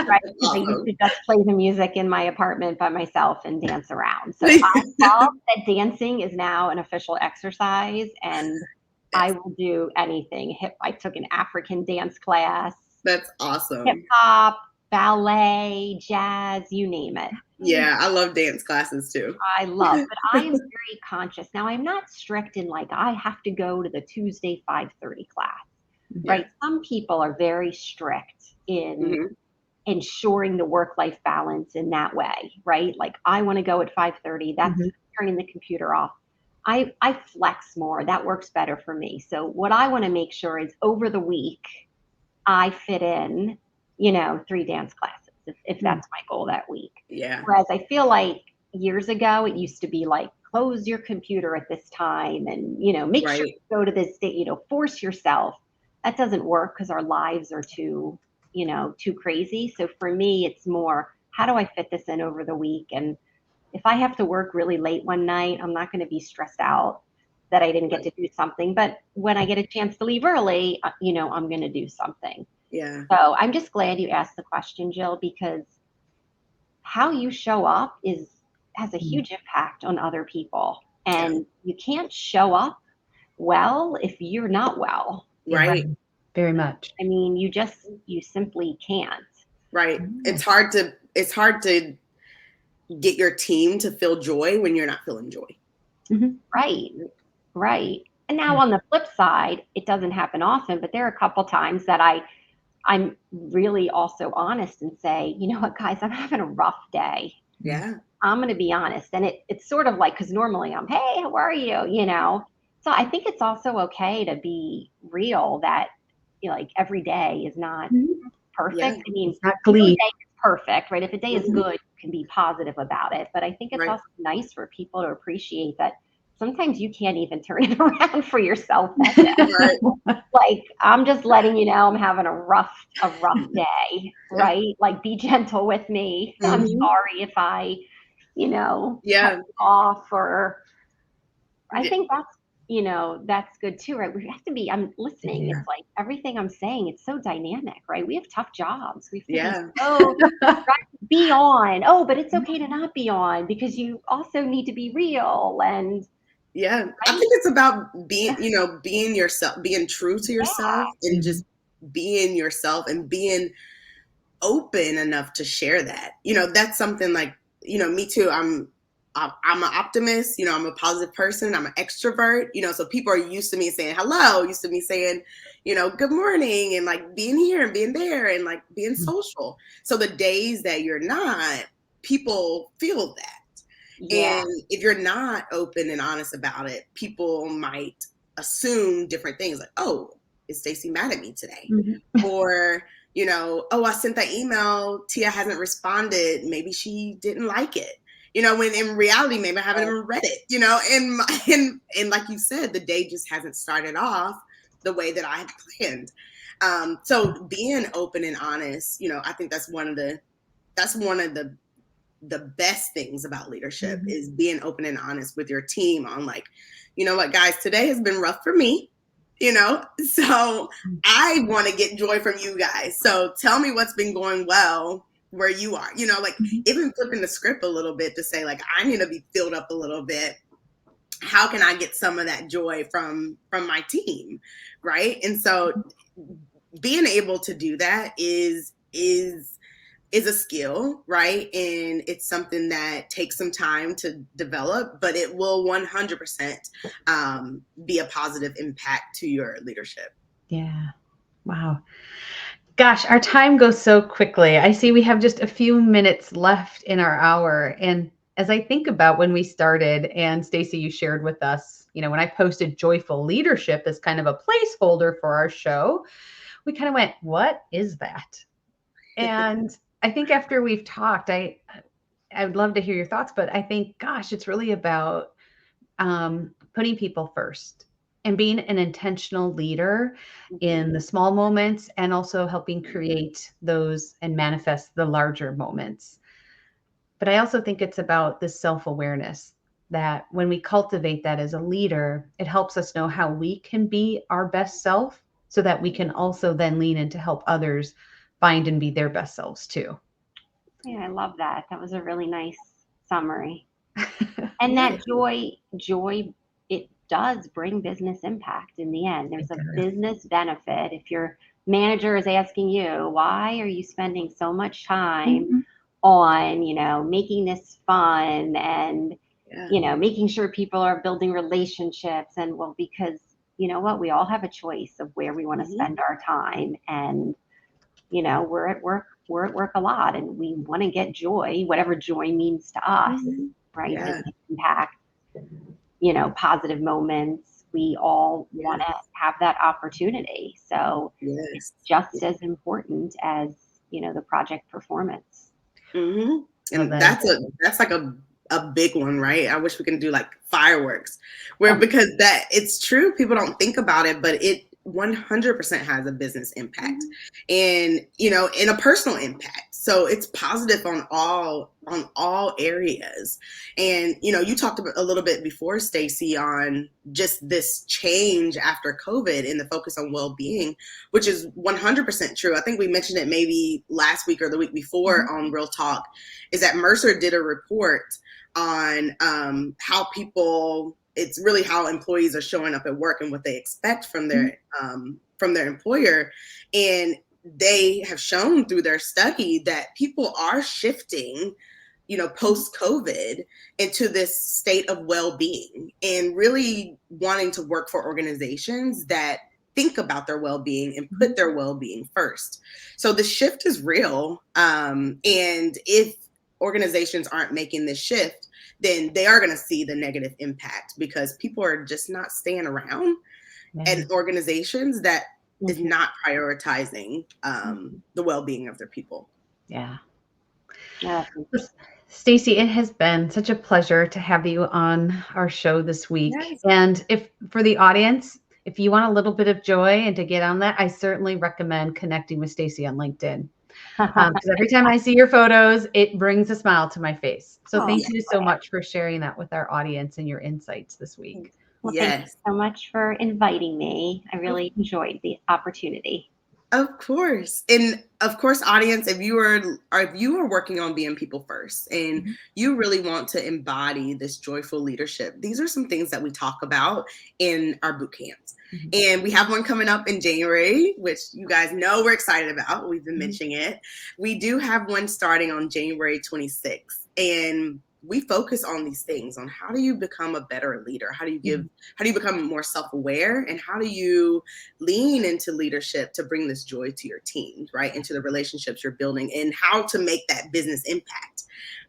Right? Because I used to just play the music in my apartment by myself and dance around. So I love that dancing is now an official exercise, and I will do anything. I took an African dance class. That's awesome. Hip hop, ballet, jazz, you name it. Yeah, I love dance classes too. I love, but I am very conscious. Now I'm not strict in like I have to go to the Tuesday 5:30 class. Right? Some people are very strict in ensuring the work-life balance in that way, right? Like I want to go at 5:30, that's turning the computer off. I flex more. That works better for me. So what I want to make sure is over the week, I fit in, you know, 3 dance classes if that's my goal that week. Yeah. Whereas I feel like years ago, it used to be like, close your computer at this time and, you know, make sure you go to this date, you know, force yourself. That doesn't work because our lives are too, you know, too crazy. So for me, it's more, how do I fit this in over the week? And if I have to work really late one night, I'm not going to be stressed out that I didn't get to do something. But when I get a chance to leave early, you know, I'm going to do something. Yeah. So I'm just glad you asked the question, Jill, because how you show up has a huge impact on other people. And you can't show up well if you're not well. Right. Very much. I mean, you simply can't. Right. It's hard to get your team to feel joy when you're not feeling joy. Right. And now on the flip side, it doesn't happen often, but there are a couple times that I'm really also honest and say, you know what, guys, I'm having a rough day. Yeah. I'm going to be honest. And it's sort of like, because normally I'm, hey, how are you? You know, so I think it's also okay to be real that, you know, like every day is not perfect. Yeah. I mean, It's not no clean. day is perfect, right? If a day is good, you can be positive about it. But I think it's also nice for people to appreciate that sometimes you can't even turn it around for yourself that day. Like, I'm just letting you know I'm having a rough day, right? Like, be gentle with me. I'm sorry if I, you know, cut you off, or I think that's, you know, that's good too, right? We have to be, I'm listening. It's like everything I'm saying, it's so dynamic, right? We have tough jobs. We have to be so be on. Oh, but it's okay to not be on because you also need to be real. And I think it's about being, you know, being yourself, being true to yourself, and just being yourself and being open enough to share that. You know, that's something like, you know, me too. I'm an optimist, I'm a positive person, I'm an extrovert, so people are used to me saying hello, used to me saying, good morning, and like being here and being there and like being social. So the days that you're not, people feel that. Yeah. And if you're not open and honest about it, people might assume different things like, oh, is Stacey mad at me today? Mhm. Or, oh, I sent that email, Tia hasn't responded, maybe she didn't like it. When in reality, maybe I haven't even read it, and like you said, the day just hasn't started off the way that I had planned. So being open and honest, I think that's one of the best things about leadership is being open and honest with your team on like, what, guys, today has been rough for me, so I want to get joy from you guys. So tell me what's been going well where you are, like even flipping the script a little bit to say like, I need to be filled up a little bit. How can I get some of that joy from my team? Right. And so being able to do that is a skill, right? And it's something that takes some time to develop, but it will 100% be a positive impact to your leadership. Yeah. Wow. Gosh, our time goes so quickly. I see we have just a few minutes left in our hour. And as I think about when we started, and Stacey, you shared with us, when I posted joyful leadership as kind of a placeholder for our show, we kind of went, what is that? And I think after we've talked, I would love to hear your thoughts, but I think, gosh, it's really about putting people first and being an intentional leader in the small moments and also helping create those and manifest the larger moments. But I also think it's about this self-awareness that when we cultivate that as a leader, it helps us know how we can be our best self so that we can also then lean in to help others find and be their best selves too. Yeah, I love that. That was a really nice summary. And that joy, it does bring business impact in the end. There's a business benefit. If your manager is asking you, why are you spending so much time on, making this fun and, making sure people are building relationships, and well, because you know what, we all have a choice of where we want to spend our time. And, we're at work a lot and we want to get joy, whatever joy means to us, right? Yeah. Business impact, positive moments. We all want to have that opportunity. So it's just as important as, the project performance. And that's like a big one, right? I wish we can do like fireworks because that it's true. People don't think about it, but it 100% has a business impact and, in a personal impact. So it's positive on all areas. And, you talked a little bit before, Stacey, on just this change after COVID and the focus on well-being, which is 100% true. I think we mentioned it maybe last week or the week before on Real Talk, is that Mercer did a report on how it's really how employees are showing up at work and what they expect from their employer. And they have shown through their study that people are shifting, post-COVID into this state of well-being and really wanting to work for organizations that think about their well-being and put their well-being first. So the shift is real. And if organizations aren't making this shift, then they are going to see the negative impact because people are just not staying around and organizations that is not prioritizing the well-being of their people. Yeah. Stacey, it has been such a pleasure to have you on our show this week. Yes. And if for the audience, if you want a little bit of joy and to get on that, I certainly recommend connecting with Stacey on LinkedIn. Because every time I see your photos, it brings a smile to my face. So thank you so much for sharing that with our audience and your insights this week. Well, thank you so much for inviting me. I really enjoyed the opportunity. Of course. And of course, audience, if you are working on being people first and you really want to embody this joyful leadership, these are some things that we talk about in our boot camps. And we have one coming up in January, which you guys know we're excited about. We've been mentioning it. We do have one starting on January 26th. And we focus on these things, on how do you become a better leader? How do you become more self-aware? And how do you lean into leadership to bring this joy to your team, right? Into the relationships you're building, and how to make that business impact,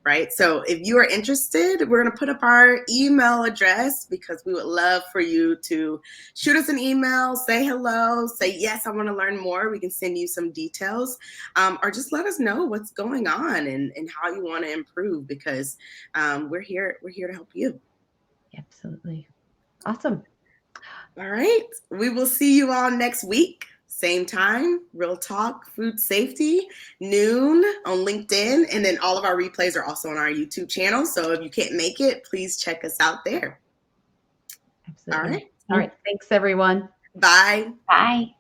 right? So if you are interested, we're going to put up our email address, because we would love for you to shoot us an email, say hello, say, yes, I want to learn more. We can send you some details, or just let us know what's going on and how you want to improve, because we're here to help you. Absolutely. Awesome. All right. We will see you all next week. Same time, Real Talk Food Safety, noon on LinkedIn. And then all of our replays are also on our YouTube channel. So if you can't make it, please check us out there. Absolutely. All right. All right. Thanks, everyone. Bye. Bye.